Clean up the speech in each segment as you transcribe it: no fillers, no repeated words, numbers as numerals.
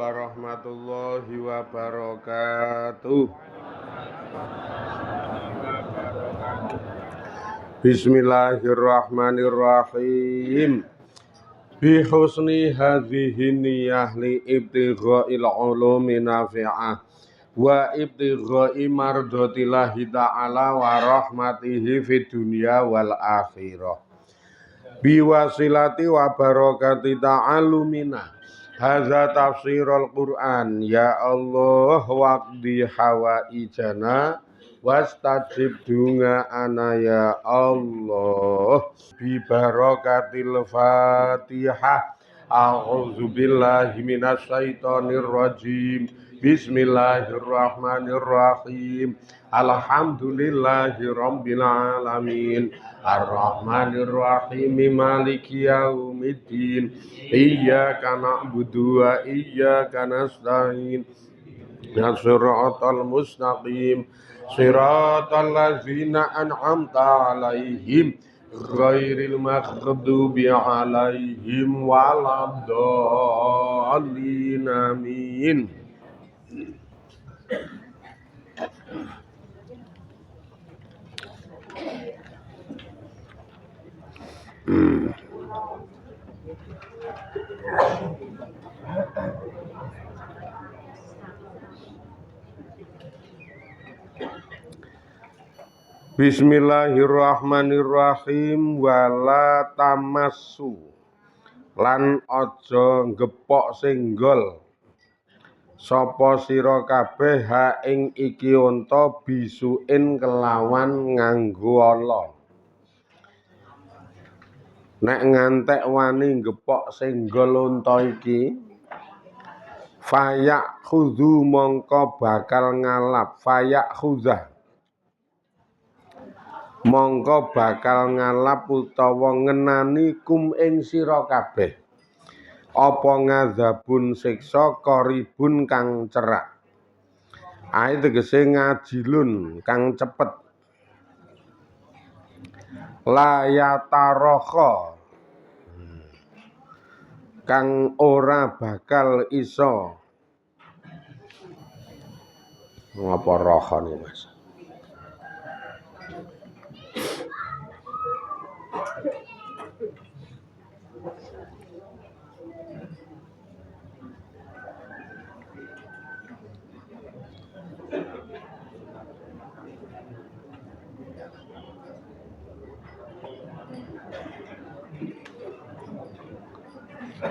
warahmatullahi wabarakatuh. Bismillahirrahmanirrahim. Bi husni hadhihi niyyah li ibtigha'il ulumi nafi'ah wa ibtigha'i mardhatillahi ta'ala wa rahmatihi fid dunya wal akhirah. Bi wasilati wa barakati ta'allumina hadza tafsirul Qur'an ya Allah waqdi hawaijana wastajib dungaana ya Allah bi barakatil Fatihah. A'udzu billahi minasy syaithanir rajim. Bismillahirrahmanirrahim. Alhamdulillahi rabbil alamin. Ar-Rahmanir-Rahim. Maliki yaumiddin. Iyyaka na'budu wa iyyaka nasta'in. Shiratal mustaqim. Shiratal ladzina an'amta 'alaihim ghairil maghdubi 'alaihim waladdallin. Amin. Bismillahirrahmanirrahim. Wala tamassu lan aja ngepok senggol sapa sira kabeh ha ing iki unta bisuin kelawan nganggo ala. Nek ngantek wani ngepok senggol unta iki fayak khudhu mongko bakal ngalap fayak khudhah mongko bakal ngalap utawa ngenani kum ing sira kabeh apa ngadzabun siksa qaribun kang cerak. Ae tegese ngajilun kang cepet. La yatarokha kang ora bakal iso ngapa rohane Mas.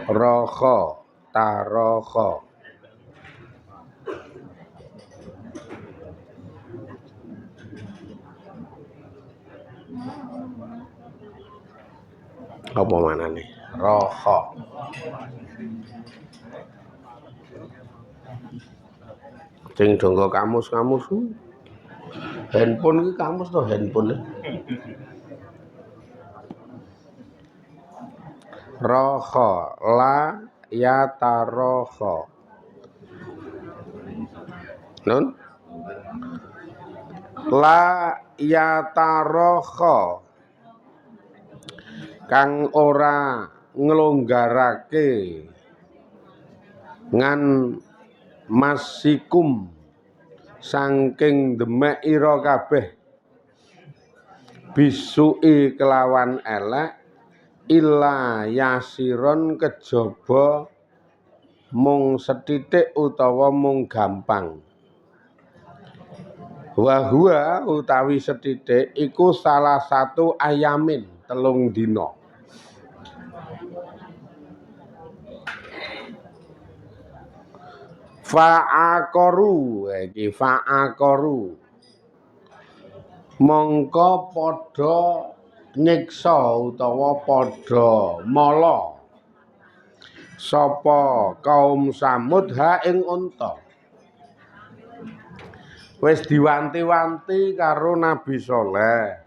Rokho tarokho apa manane rokho sing donggo kamus handphone iki kamus to handphone rokho la yatarokho nun la yatarokho kang ora nglonggarake ngan masikum saking demek ira kabeh bisui kelawan elek illa yasiron kejaba mung setitik utawa mung gampang. Wahua utawi setitik iku salah satu ayamin 3 dina. Fa'aqaru iki fa'aqaru mongko padha nyiksa utawa padha mala sapa kaum Samud ha ing unta. Wis diwanti-wanti karo Nabi Saleh.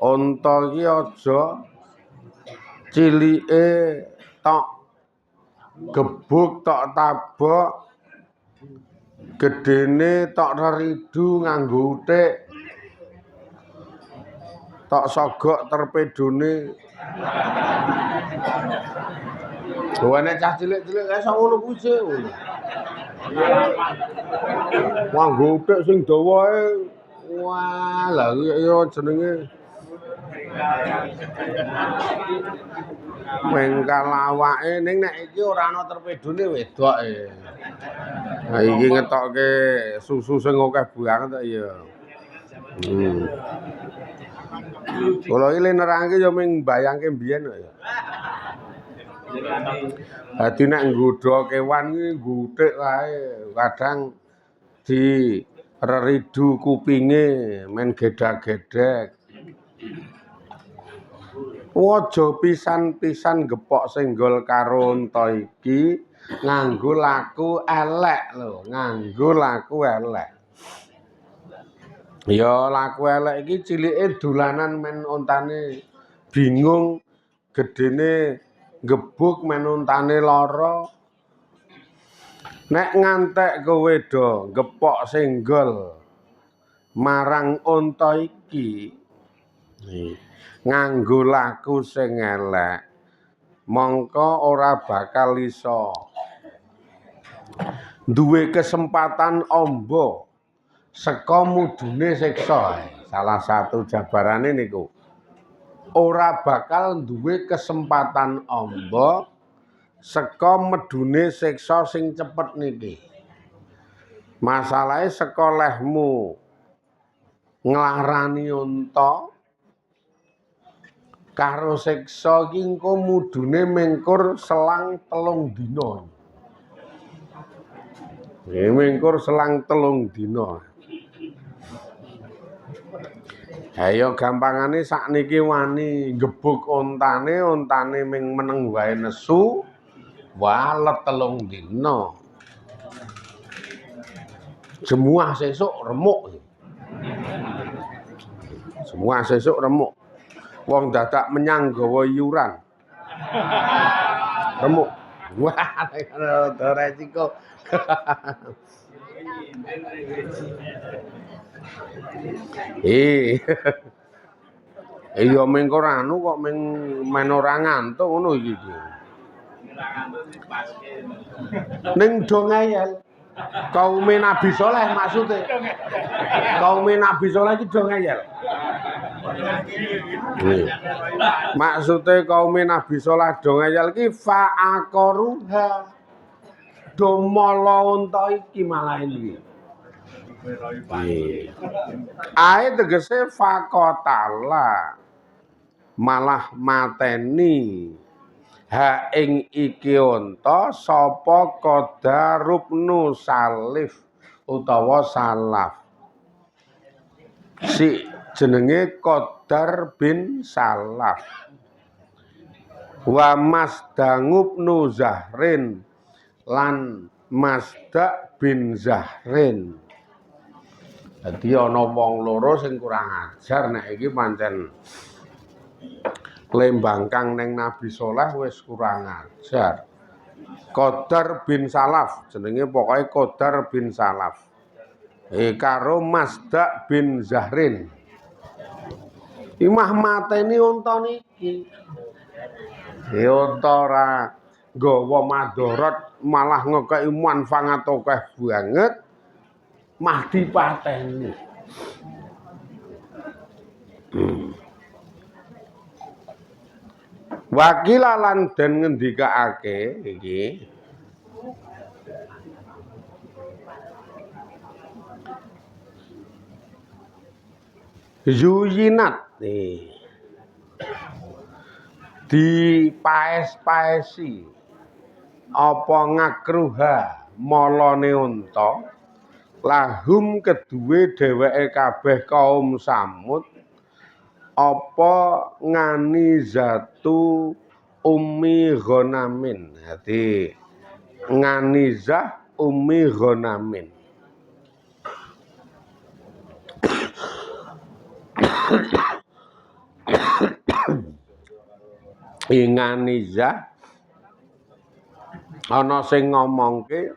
Unta iki aja cilike tok gebuk tok tabok, gedene tok reridu nganggo utik, tok sogok torpedone. Nek cah cilik-cilik kaya ngono kuwi. Nganggo uthik sing dawa ae. Wah, lha iya jenenge mengkal awake ning nek iki ora ana torpedone wedoke. Nah iki ngetokke susu sing akeh banget kok ya. Kula iki le nerangke ya ming mbayangke mbiyen kok ya. Dadi nek nggodha kewan iki ngguthik wae, kadang di reridu kupinge men gedak-gedek. Aja pisan-pisan gepok senggol karo unta iki nganggo laku elek lho, nganggo laku elek. Ya laku elek iki cilike dolanan men untane bingung, gedene gebuk men untane lara. Nek ngantek kowe do gepok senggol marang unta iki nganggo laku sing elek, mongko ora bakal iso duwe kesempatan amba saka mudune siksa. Salah satu jabarane niku. Ora bakal duwe kesempatan amba saka medune siksa sing cepet niki. Masalahe saka lehmu nglarani unta karo siksa iki engko mudune mengkur selang 3 dina. Mengkur selang 3 dina. Ayo gampangane sakniki wani gebuk untane ming meneng wae nesu, walet 3 dina. Semua sesuk remuk. Semua sesuk remuk. Wong dadak menyang gawa iuran. Remuk. Wah, resiko. Iya mengko anu kok men ora ngantuk ngono iki. Ning do ngeyel. Kaume Nabi Saleh maksude. Kaume Nabi Saleh iki do ngeyel. Maksude kaume Nabi Saleh do ngeyel iki fa'aqaruha. Do mala unta iki malah iki. Ae tegese faqatala. Malah mateni ha ing iki unta sapa Qadarubnu Salif utawa Salaf. Si jenenge Qadar bin Salaf. Wa Masdangubnu Zahrin lan Masda bin Zahrin. Dadi ana wong loro sing kurang ajar nek iki pancen lembangkang ning Nabi Saleh wis kurang ajar. Qadar bin Salaf, jenenge pokoke Qadar bin Salaf. Karo Masda bin Zahrin. Imah mateni unta niki. Unta ora nggawa madharat malah ngekeki manfaat akeh banget. Mah dipateni. Wakila lan den ngendikake iki Zuyinat di paes-paesi apa ngakruha molone unta lahum kedue dheweke kabeh kaum Samud apa ngani zatu ummi ghanamin. Dadi nganizah ummi ghanamin. Nganizah ana sing ngomongke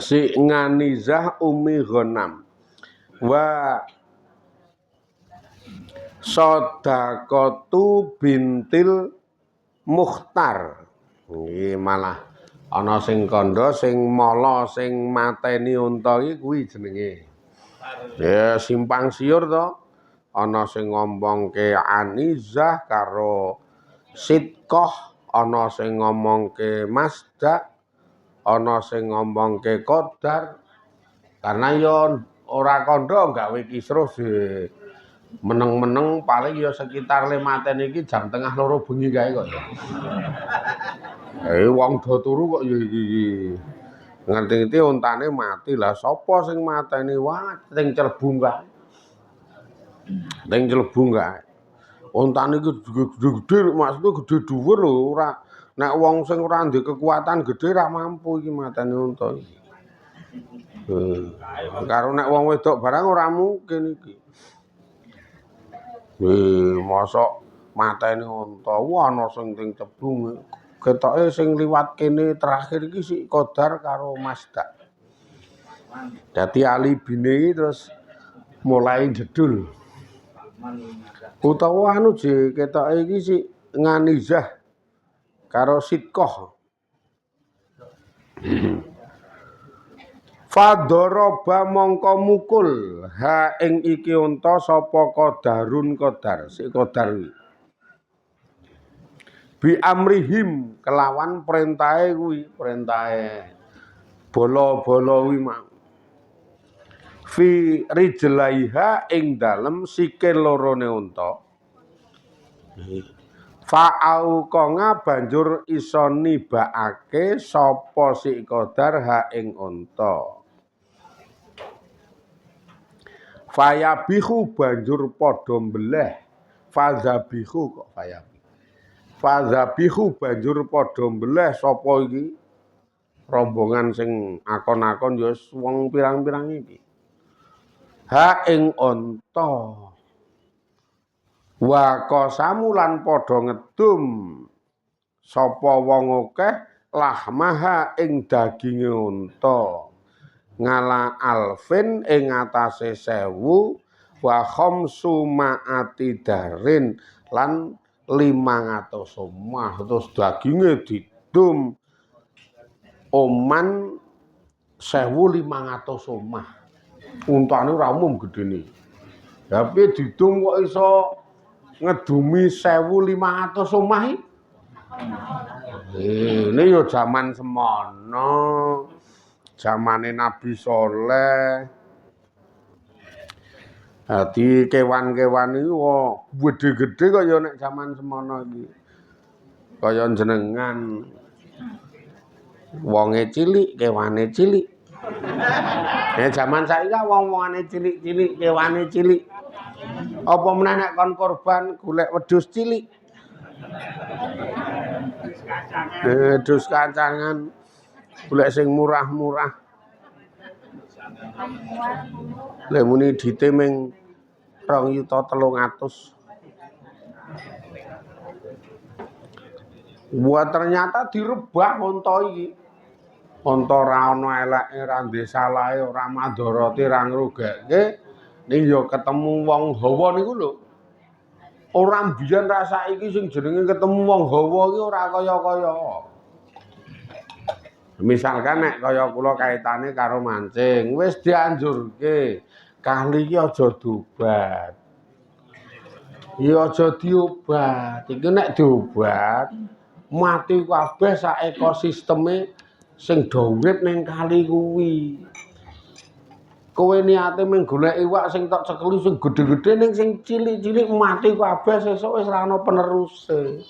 si nganizah ummi ghanam wa Shadaqatu bintil Mukhtar. Iki malah Ana sing kandha, sing mala, sing mateni unta iki kuwi jenenge. Ya simpang siur to. Ana sing ngomongke Anizah karo Sidqoh, ana sing ngomongke Masda, ana sing ngomongke Qadar. Karena ya ora kandha gawe kisruh meneng-meneng paling ya sekitar le mateni iki jam tengah 2 bengi kae kok ya. Wong do turu kok ya iki. Ngerti-ngerti untane mati lah sapa sing mateni wah sing celbung kae. Ning celbung kae. Untane iki gede-gede maksudnya gede dhuwur lho ora nek wong sing ora ndek kekuatan gede ra mampu iki mateni unta iki. Karo nek wong wedok barang ora mungkin iki. Mosok mateni unta ana sing cebung. Ketoke sing liwat kene terakhir iki si Qadar karo Masda. Dadi Ali bine terus mulai jedul. Utawa anu je ketoke iki si Nganizah karo Sidqoh. Fadoroba mongko mukul ha ing iki unta sapa Qadarun Qadar si Qadar kuwi. Bi amrihim kelawan perintahe kuwi, perintahe bala-bala kuwi mang. Fi rijlaiha ing dalem sikil lorone unta. Fa'au konga banjur iso nibakake sapa si Qadar ha ing unta. Fayabihu banjur padha mbleh. Fazabihu kok fayabihu. Fazabihu banjur padha mbleh sapa iki? Rombongan sing akon-akon ya wong pirang-pirang iki. Ha ing unta. Wa qasamu lan padha ngedum sapa wong akeh lahmaha ing daginge unta. Ngala alfin ing atase 1000 wa khamsu ma'ati darin lan 500 omah terus daginge didum oman 1500 omah. Untane ora umum gedene. Tapi didum kok iso ngedumi 1500 omah iki. Ini yo jaman semono. Zamane Nabi Saleh. Dadi kewan-kewan iki gedhe-gedhe kaya nek jaman semono iki. Kaya jenengan wonge cilik, kewane cilik. Nek jaman saiki wong-wongane cilik-cilik, kewane cilik. Apa meneh nek kon korban golek wedhus cilik. Wedhus kacangan golek sing murah-murah. Lek muni dite ming 2.300.000. Wah ternyata direbah unta iki. Unta ora ana eleke, ora ndek salahe, ora madharate, ora ngrugekake. Ning ya ketemu wong hawa niku lho. Ora mbiyen ra saiki sing jenenge ketemu wong hawa iki ora kaya-kaya. Misalkan nek kaya kula kaitane karo mancing, wis dianjurke kali iki aja diobat. Ya aja diobat. Iki nek diobat mati kabeh sak ekosisteme sing do urip ning kali kuwi. Kowe niate mung golek iwak sing tok cekeli sing gedhe-gedhe ning sing cilik-cilik mati kabeh sesuk wis ora ana peneruse.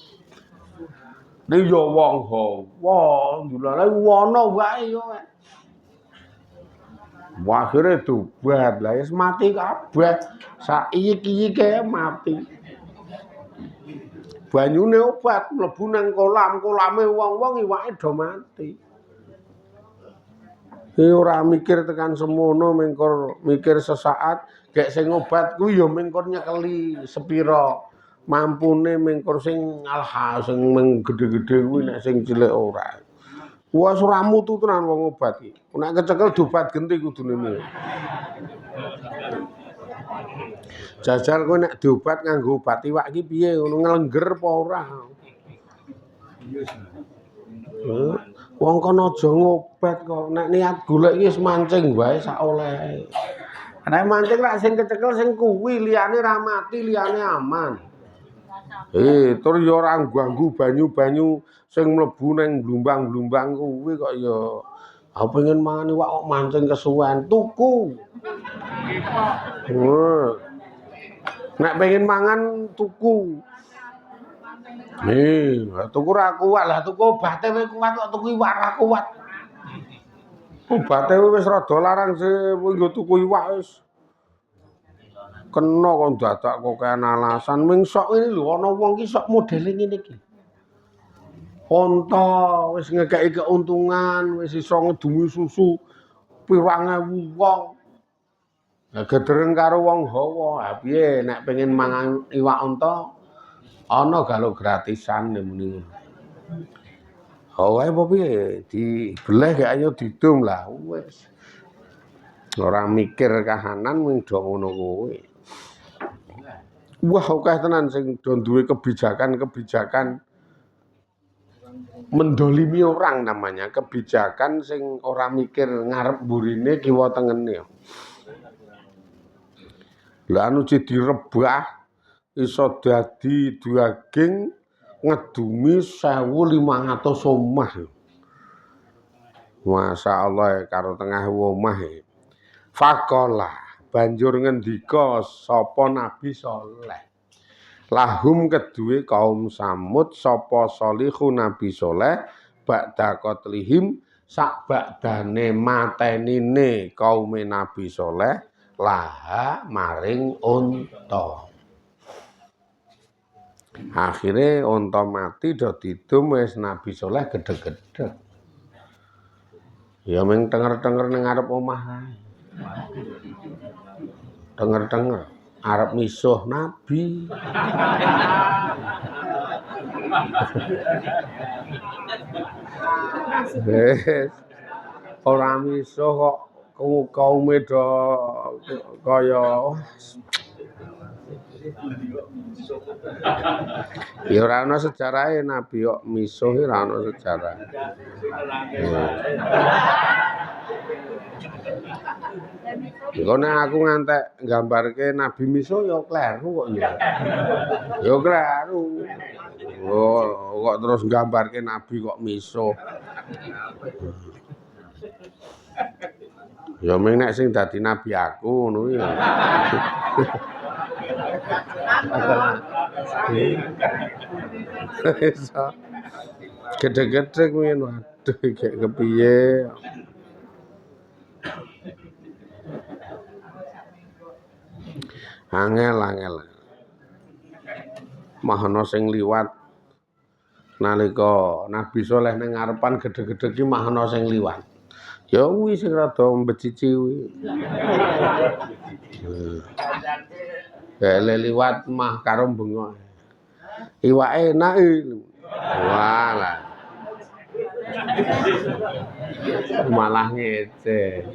Ning ya wong hawa, ndulane wono wae yo. Akhire dobat, lah wis mati kabeh. Sak iyik-iyike mati. Banyune obat mlebu nang kolam, kolame wong-wong iwake do mati. Ora mikir tekan semono mengkor mikir sesaat gek sing obat kuwi ya mengkor nyekeli sepira mampune mengkor sing sing gedhe-gedhe kuwi nek sing cilik ora. Wes ora mutu tenan wong obat iki. Nek kecekel dobat genti kudune. Jajal kowe nek diobat nganggo obat iwak iki piye ngono nglengger apa ora? Wong kono aja ngobat kok. Nek niat golek iki wis mancing wae sak olehe. Nek mancing lak sing kecekel sing kuwi liyane ra mati, liyane aman. Tur ya ora ganggu banyu-banyu sing mlebu ning blumbang-blumbang kuwi kok ya. Aku pengen mangan iwak kok mancing kesuwen tuku. Nek pengen mangan tuku. Tuku ra kuat lah, tuku obate wis kuat kok tuku iwak ra kuat. Obate wis rada larang sih nggo tuku iwak wis. Kena kok dadak kok kean alasan ming sok ngene lho ana wong ki sok modele ngene iki. Onta wis ngekeki keuntungan, wis iso ngedumi susu pirang ewu wong. Lah gedereng karo wong hawa. Ha piye nek pengen mangan iwak onta ana galo gratisan muni ngono. Hawae apa piye dibeleh gak ayo didum lah wis. Ora mikir kahanan ming do ngono kuwi. Wah akeh tenan sing do duwe kebijakan-kebijakan mendolimi orang namanya, kebijakan sing ora mikir ngarep burine kiwa tengene. Lah anu direbah iso dadi daging ngedumi 1.500 omah. Masyaallah karo tengah omah. Faqala banjur ngendika sapa Nabi Saleh. Lahum kedue kaum Samud sapa Salihun Nabi Saleh ba'da qatlihim sak ba'dane matenine kaum Nabi Saleh laha maring unta. Akhire unta mati do didum wis Nabi Saleh gedhe-gedhe. Ya ming tenger-tenger ning ngarep omah kae. Tenger-tenger arep misuh Nabi. Ora misuh kok kaume do kaya ya ora ana sejarahe Nabi kok misuh ora ana sejarah. Engko nek aku ngantek nggambarke Nabi misuh ya kleru kok ya. Ya kleru. Oh, kok terus nggambarke Nabi kok misuh. Ya ming nek sing dadi nabi aku ngono ya. Gede-gede kuwi waduh gek kepiye. Angel. Mahana sing liwat nalika Nabi Saleh ning ngarepan gede-gede ki mahana sing liwat. Ya kuwi sing rada mbecici kuwi. Ele liwat mah karo bengok. Iwake enak iki. Walah. Malah ngece.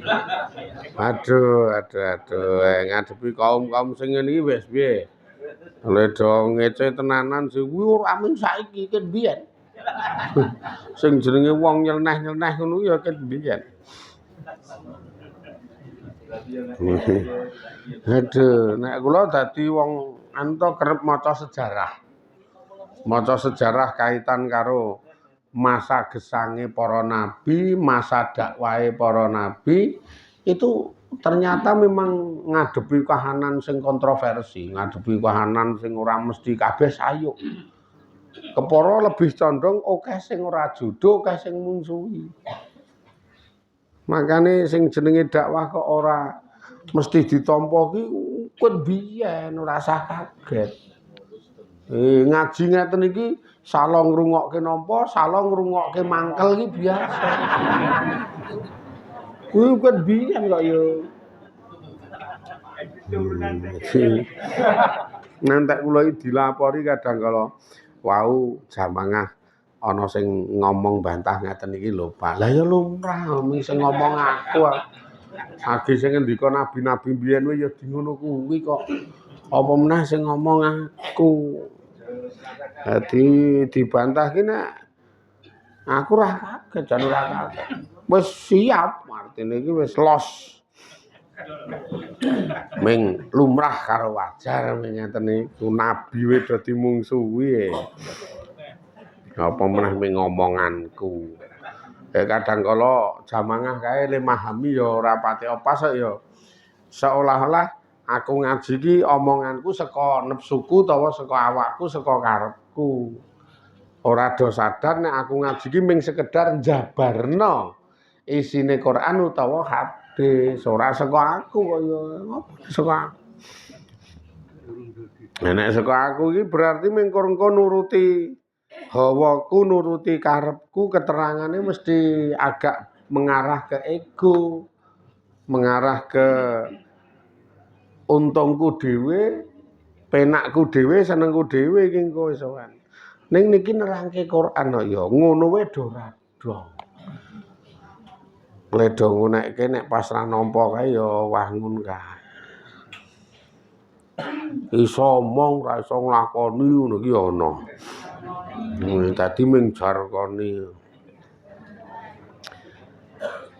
Aduh. Ngadepi kaum-kaum sing ngene iki wis piye? Lha do ngece tenanan sing kuwi ora mung saiki ket biyen. Sing jenenge wong nyeleneh-nyeleneh ngono ya ket biyen. Aduh, nek kula dadi wong anto kerep maca sejarah. Maca sejarah kaitan karo masa gesange para nabi, masa dakwahe para nabi itu ternyata memang ngadepi kahanan sing kontroversi, ngadepi kahanan sing ora mesti kabeh sayu. Kepara lebih condong akeh sing ora judo, akeh sing mungsuhi. Makane sing jenenge dakwah kok ora mesti ditampa ki kuwi biyen ora usah kaget. Ngaji ngeten iki sala ngrungokke napa, sala ngrungokke mangkel iki biasa. Kuwi kan biyen kok ya. Nantek kula iki dilapori kadang kala wau jamangah ana sing ngomong bantah ngeten iki lho Pak. Lah ya lumrah sing ngomong aku. Agi sing ngendika nabi-nabi biyen kuwi ya di ngono kuwi kok. Apa meneh sing ngomong aku. Dadi dibantah ki nek Aku ora kaget, jan ora kaget. Wis siap, artine iki wis los. Ming lumrah karo wajar ngeten niku nabi wis dadi mungsuhi. Apa meneh ming ngomonganku. Kadang kala jamangah kae le mahami ya ora pati pas ya. Seolah-olah aku ngaji ki omonganku saka nepsuku utawa saka awakku saka karepku. Ora do sadar nek aku ngaji ki ming sekedar njabarno isine Quran utawa hadis, ora saka aku kaya ngopo saka aku. Nek saka aku iki berarti ming engko nuruti hawaku, nuruti karepku, keterangane mesti agak mengarah ke ego, mengarah ke untungku dhewe, penakku dhewe, senengku dhewe iki engko isokan. Ning niki nerangke Quran kok ya ngono wae do ora dong. Ledo ngunekke nek pas ra nampa kae ya wangun kae. Iso omong ra iso nglakoni ngono ki ana. Dadi ming jarkoni.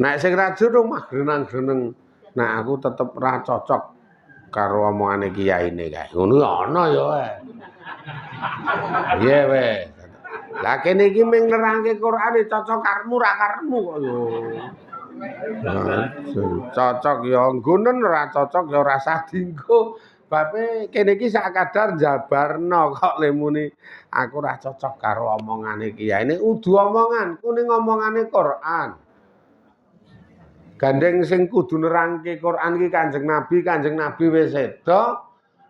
Nek sing rajur omah grenang-greneng, nek aku tetep ra cocok karo omongane kiyaine kae. Ngono ana ya wae. Iya weh. Lah kene iki ming nerangke Quran cocok karmu ra karmu kok yo. Cocok ya nggonen ora cocok ya ora usah dienggo. Bape kene iki sak kadar jabarno kok le muni aku ora cocok karo omongane kiai. Nek udu omongan, kuwi ngomongane Quran. Gandeng sing kudu nerangke Quran iki Kanjeng Nabi wis seda.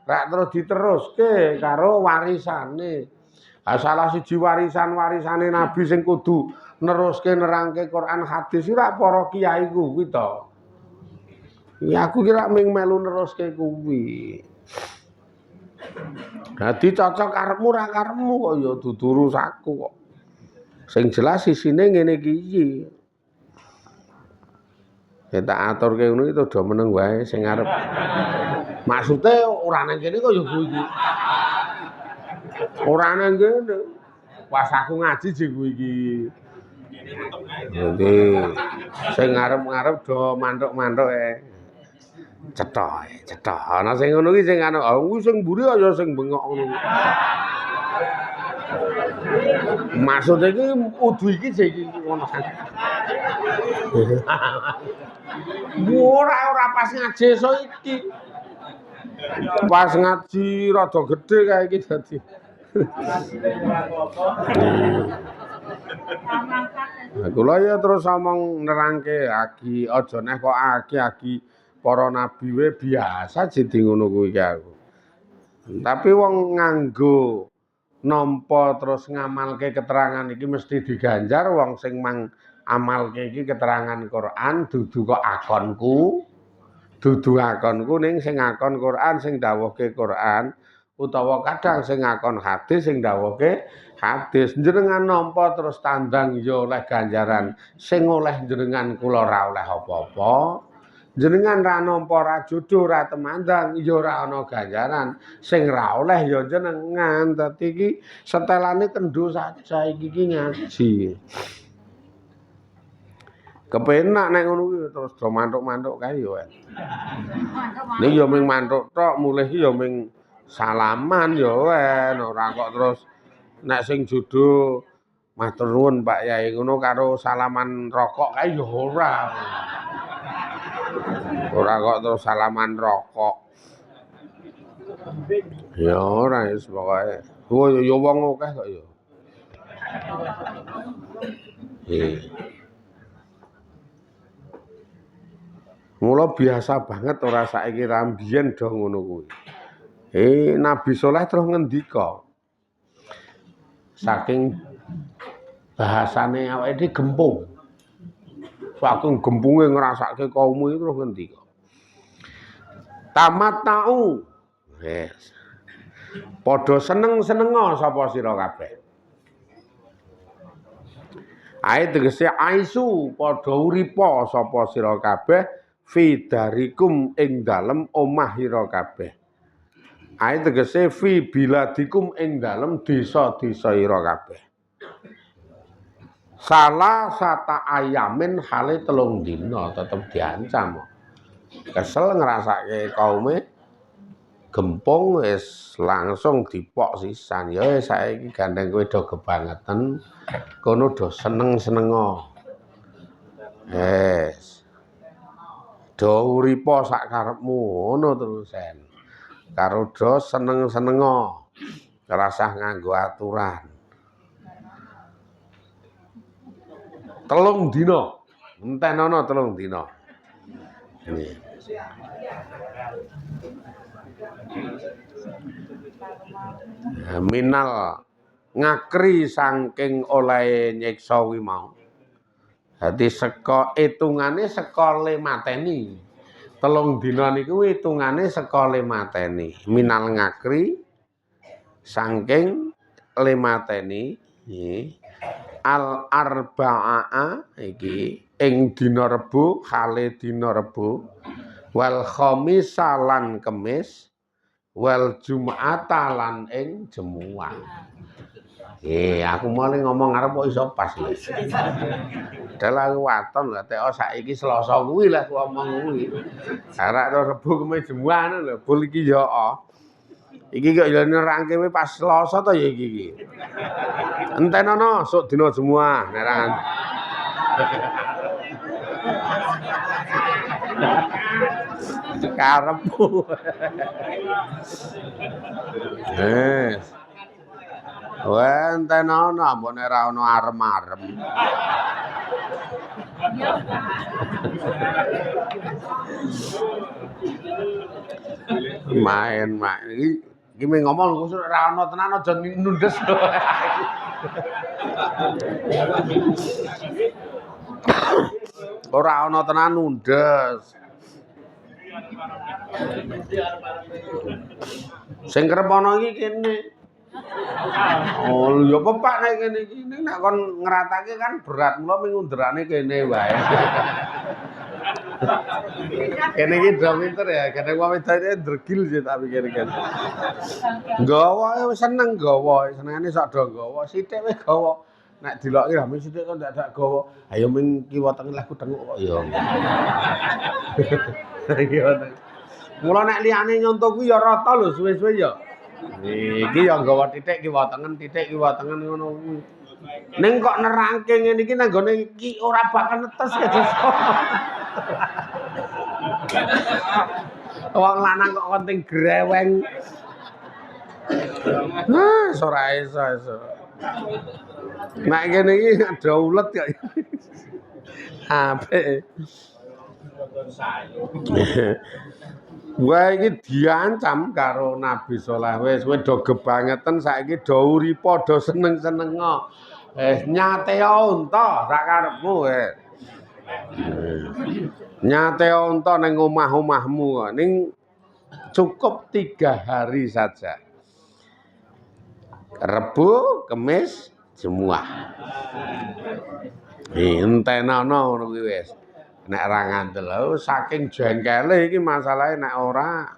Rak terus diteruske karo warisane. Salah siji warisan-warisane Nabi sing kudu neruske nerangke Quran hadis ora para kiai kuwi to. Ya aku kira ming melu neruske kuwi. Dadi cocok karepmu ra karepmu kok ya dudu urusanku kok. Sing jelas isine ngene iki. Ya tak aturke ngono iki do meneng wae sing arep. Maksude ora nang kene kok ya kuwi iki. Ora nang kene. Pas aku ngaji jek kuwi iki. Dadi sing ngarep-ngarep do mantuk-mantuk cethok. Ana sing ngono ki sing anu, kuwi sing mburi ya sing bengok ngono. Maksude iki udu iki jek iki ngono. Ora pas ngaji esuk iki. Pas ngaji rada gedhe kae iki dadi. Kula ya terus omong nerangke agi aja neh kok agi para nabi we biasa jadi ngono kuwi aku. Tapi wong nganggo nampa terus ngamalke keterangan iki mesti diganjar wong sing mang amalke iki keterangan Quran dudu kok akonku. Dudu akonku ning sing akon Quran sing dawuhke Quran utawa kadang sing akon hadis sing dawuhke hadis jenengan nampa terus tandang ya oleh ganjaran sing oleh jenengan kula ora oleh apa-apa jenengan ra nampa ra jodoh ra temandang ya ora ana ganjaran sing ra oleh ya jenengan dadi iki setelane kendho saja iki ngaji kepenak nek ngono kuwi terus do mantuk-mantuk kae ya. Ning ya ming mantuk tok, mulih ya ming salaman ya wae, ora kok terus nek sing jodoh matur nuwun Pak Yai ngono karo salaman rokok kae ya ora. Ora kok terus salaman rokok. Ya ora wis pokoke. Oh ya wong akeh kok ya. Mula biasa banget ora saiki rambiyen do ngono kuwi. Nabi Saleh terus ngendika. Saking bahasane awake dhewe gempung. Saking gempunge ngrasake kaum iki terus ngendika. Tamat tau. Yes. Padha seneng-senenga sapa sira kabeh. Ae tegese aisu padha uripa sapa sira kabeh. Fi darikum ing dalem omah ira kabeh. Ae tegese fi biladikum ing dalem desa-desa ira kabeh. salah sata ayamin hale 3 dina tetep diancam. Kesel ngrasake kaume gempung wis langsung dipok sisan. Ya saiki gandeng kowe do kebangetan, kono do seneng-senengo. Do uripa sak karepmu ngono terusen. Karo do seneng-senengo. Rasah nganggo aturan. 3 dina. Entenono 3 dina. Minal ngakri saking oleh nyiksa kuwi mau. Dadi saka itungane saka le mateni. 3 dina niku hitungane saka le mateni. Minal ngakri saking le mateni al arbaa iki ing dina Rebo, hale dina Rebo, wal khamisa lan Kemis, wal Jum'ata lan ing Jemuah. Aku mulai ngomong arep kok iso pas lho. Dalah aku waton lho teko saiki Selasa kuwi lah aku ngomong kuwi. Arek Rebo Kemis Jemuah ngono lho, bul iki ya. Iki kok ya nerangke pas Selasa to ya iki. Entenono sok dina Jemuah nerangan. Karepmu. Wah, entenono ambone ra ono arem-arem. Main iki ngomong kusuk ra ono tenan aja nundes. Ora ana tenan nundes. Sing kerep ana iki kene. Oh, ya pepak nek kene iki. Nek kon ngratake kan berat, mula mengunderane kene wae. Kene iki do pinter ya, kene wong wedane ndregil sih tak pikir-pikir. Nggawa seneng nggawa, senengane sak do nggawa, sithik wis gawa. Nek diloki rame sithik kok ndak gawa. Ayo ming kiwa tengen lah kutenguk kok ya. Mula nek liyane nyonto kuwi ya rata lho suwe-suwe ya. Iki ya nggawa titik kiwa tengen ngono kuwi. Ning kok nerangke ngene iki nang gone iki ora bakal netes ya. Wong lanang kok penting greweng. Ora iso. Nek kene iki ada ulet kok. Apik. Wah iki diancam karo Nabi Saleh wis kowe do gebangeten saiki do uripa do seneng-senengo. Nyateo unta sak karepmu Nyateo unta ning omah-omahmu ning cukup 3 hari saja. Rebo, Kemis, Jemuah. Entenono ngono kuwi wis. Nek ra ngandel saking jengkele iki masalahe nek ora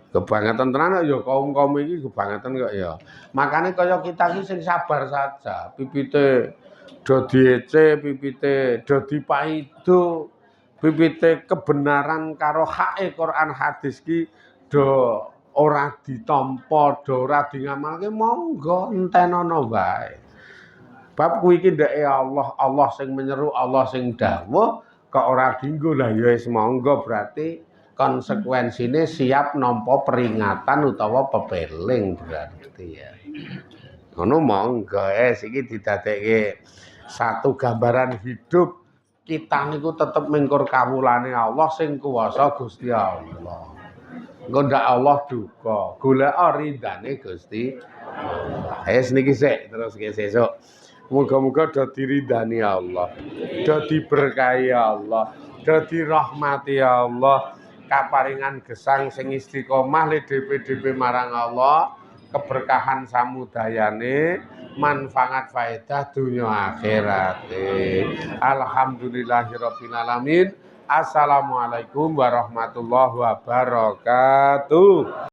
kebangetan tenan ya kaum-kaum iki kebangetan kok ya. Makane kaya kita iki sing sabar saja. Pipite do diece, pipite do dipaido, pipite kebenaran karo hake Quran hadis ki do ora ditampa, do ora dingamalke monggo entenono wae. Bab kuwi iki ndeke Allah sing menyeru, Allah sing dawuh kok ora dinggo lah ya wis monggo berarti konsekuensine siap nampa peringatan utawa pepeling berarti ya. Ngono monggo iki didadekke satu gambaran hidup kita niku tetep mingkur kawulane Allah sing kuwasa Gusti Allah. Engko ndak Allah duka, golek ridane Gusti Allah. Wis niki sik terus sesuk. Muga-muga do diridani Allah, do diberkahi Allah, do dirahmati Allah, kaparingan gesang sing istiqomah le DP marang Allah, keberkahan samudayane, manfaat faedah dunya akhirat. Alhamdulillahirabbil alamin. Assalamualaikum warahmatullahi wabarakatuh.